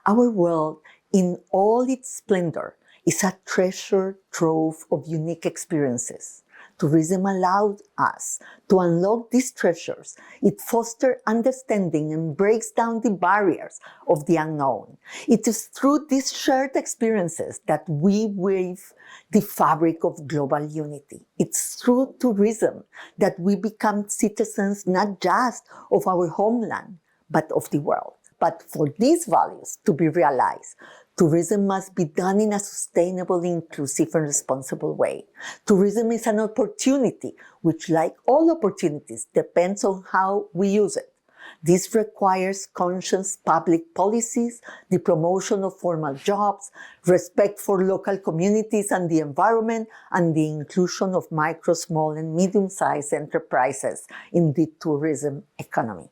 Our world, in all its splendor, is a treasure trove of unique experiences. Tourism allowed us to unlock these treasures. It fosters understanding and breaks down the barriers of the unknown. It is through these shared experiences that we weave the fabric of global unity. It's through tourism that we become citizens not just of our homeland, but of the world. But for these values to be realized, tourism must be done in a sustainable, inclusive, and responsible way. Tourism is an opportunity, which, like all opportunities, depends on how we use it. This requires conscious public policies, the promotion of formal jobs, respect for local communities and the environment, and the inclusion of micro, small, and medium-sized enterprises in the tourism economy.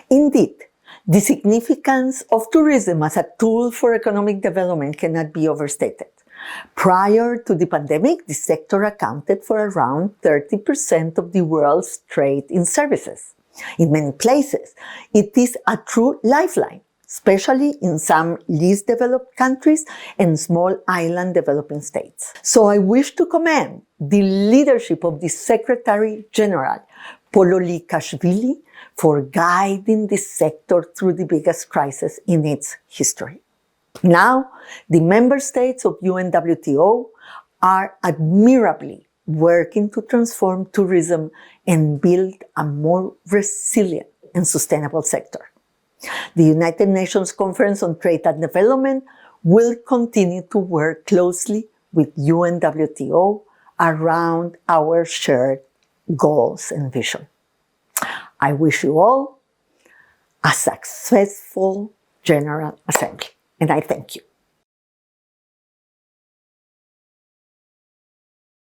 Indeed, the significance of tourism as a tool for economic development cannot be overstated. Prior to the pandemic, the sector accounted for around 30% of the world's trade in services. In many places, it is a true lifeline, especially in some least developed countries and small island developing states. So I wish to commend the leadership of the Secretary-General, Kashvili, for guiding the sector through the biggest crisis in its history. Now, the member states of UNWTO are admirably working to transform tourism and build a more resilient and sustainable sector. The United Nations Conference on Trade and Development will continue to work closely with UNWTO around our shared goals and vision. I wish you all a successful General Assembly, and I thank you.